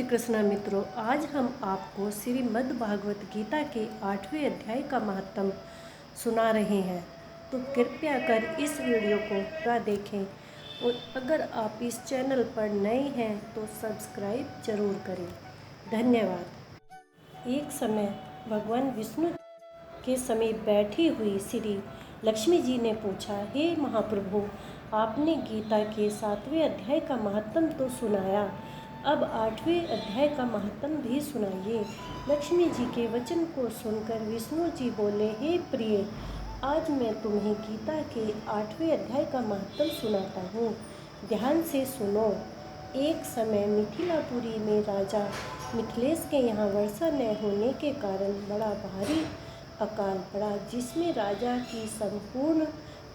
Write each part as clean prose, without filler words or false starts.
कृष्णा मित्रों, आज हम आपको श्रीमद् भागवत गीता के 8वें अध्याय का महत्व सुना रहे हैं। तो कृपया कर इस वीडियो को पूरा देखें और अगर आप इस चैनल पर नए हैं तो सब्सक्राइब जरूर करें। धन्यवाद। एक समय भगवान विष्णु के समीप बैठी हुई श्री लक्ष्मी जी ने पूछा, हे महाप्रभु, आपने गीता के 7वें अध्याय का महत्व तो सुनाया, अब 8वें अध्याय का महत्व भी सुनाइए। लक्ष्मी जी के वचन को सुनकर विष्णु जी बोले, हे प्रिय, आज मैं तुम्हें गीता के 8वें अध्याय का महत्व सुनाता हूँ। ध्यान से सुनो। एक समय मिथिलापुरी में राजा मिथिलेश के यहाँ वर्षा न होने के कारण बड़ा भारी अकाल पड़ा, जिसमें राजा की संपूर्ण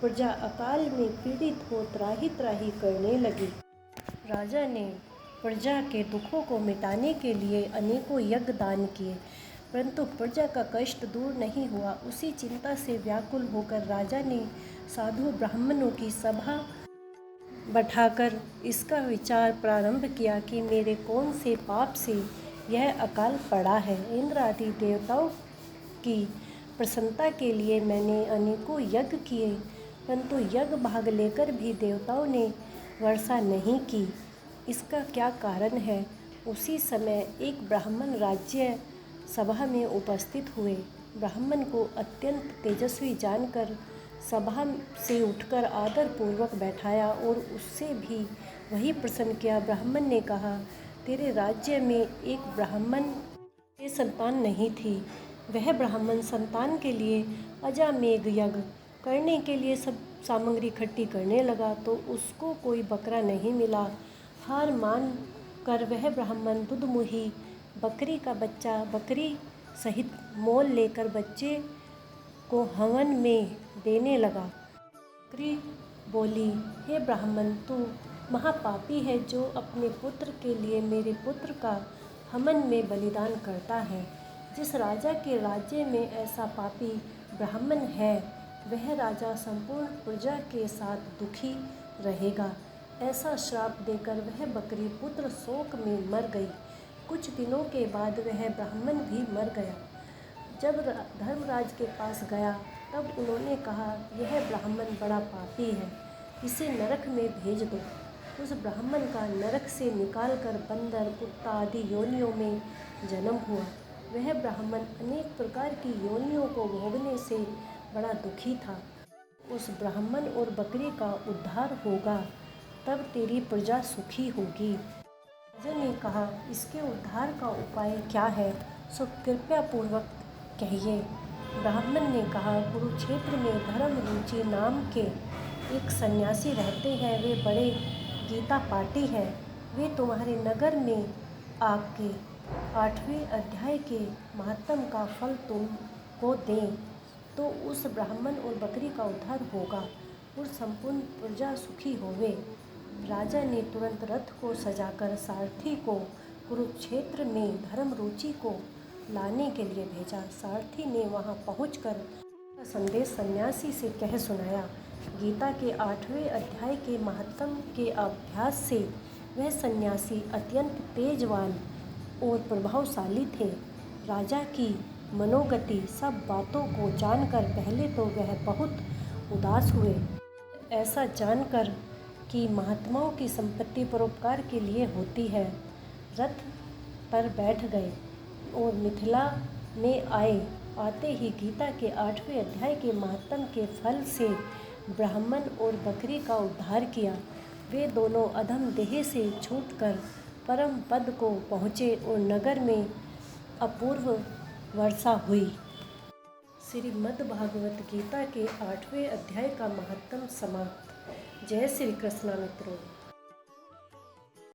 प्रजा अकाल में पीड़ित हो त्राही त्राही करने लगी। राजा ने प्रजा के दुखों को मिटाने के लिए अनेकों यज्ञ दान किए, परंतु प्रजा का कष्ट दूर नहीं हुआ। उसी चिंता से व्याकुल होकर राजा ने साधु ब्राह्मणों की सभा बैठाकर इसका विचार प्रारंभ किया कि मेरे कौन से पाप से यह अकाल पड़ा है। इंद्र आदि देवताओं की प्रसन्नता के लिए मैंने अनेकों यज्ञ किए, परंतु यज्ञ भाग लेकर भी देवताओं ने वर्षा नहीं की। इसका क्या कारण है? उसी समय एक ब्राह्मण राज्य सभा में उपस्थित हुए। ब्राह्मण को अत्यंत तेजस्वी जानकर सभा से उठकर आदरपूर्वक बैठाया और उससे भी वही प्रश्न किया। ब्राह्मण ने कहा, तेरे राज्य में एक ब्राह्मण के संतान नहीं थी। वह ब्राह्मण संतान के लिए अजामेघ यज्ञ करने के लिए सब सामग्री इकट्ठी करने लगा, तो उसको कोई बकरा नहीं मिला। हार मान कर वह ब्राह्मण दुधमुही बकरी का बच्चा बकरी सहित मोल लेकर बच्चे को हवन में देने लगा। बकरी बोली, हे ब्राह्मण, तू महापापी है जो अपने पुत्र के लिए मेरे पुत्र का हवन में बलिदान करता है। जिस राजा के राज्य में ऐसा पापी ब्राह्मण है, वह राजा संपूर्ण प्रजा के साथ दुखी रहेगा। ऐसा श्राप देकर वह बकरी पुत्र शोक में मर गई। कुछ दिनों के बाद वह ब्राह्मण भी मर गया। जब धर्मराज के पास गया तब उन्होंने कहा, यह ब्राह्मण बड़ा पापी है, इसे नरक में भेज दो। उस ब्राह्मण का नरक से निकालकर बंदर, कुत्ता आदि योनियों में जन्म हुआ। वह ब्राह्मण अनेक प्रकार की योनियों को भोगने से बड़ा दुखी था। उस ब्राह्मण और बकरी का उद्धार होगा, तब तेरी प्रजा सुखी होगी। राजा ने कहा, इसके उद्धार का उपाय क्या है, सो कृपया पूर्वक कहिए। ब्राह्मण ने कहा, कुरुक्षेत्र में धर्म रुचि नाम के एक सन्यासी रहते हैं। वे बड़े गीता पाठी हैं। वे तुम्हारे नगर में आके 8वें अध्याय के महत्व का फल तुमको दें, तो उस ब्राह्मण और बकरी का उद्धार होगा और संपूर्ण प्रजा सुखी होवे। राजा ने तुरंत रथ को सजाकर सारथी को कुरुक्षेत्र में धर्म रुचि को लाने के लिए भेजा। सारथी ने वहां पहुंचकर संदेश सन्यासी से कह सुनाया। गीता के 8वें अध्याय के महत्व के अभ्यास से वह सन्यासी अत्यंत तेजवान और प्रभावशाली थे। राजा की मनोगति सब बातों को जानकर पहले तो वह बहुत उदास हुए। ऐसा जानकर कि महात्माओं की संपत्ति परोपकार के लिए होती है, रथ पर बैठ गए और मिथिला में आए। आते ही गीता के 8वें अध्याय के महत्व के फल से ब्राह्मण और बकरी का उद्धार किया। वे दोनों अधम देह से छूटकर परम पद को पहुँचे और नगर में अपूर्व वर्षा हुई। श्रीमद् भागवत गीता के 8वें अध्याय का महत्व समाप्त। जय श्री कृष्णा मित्रों।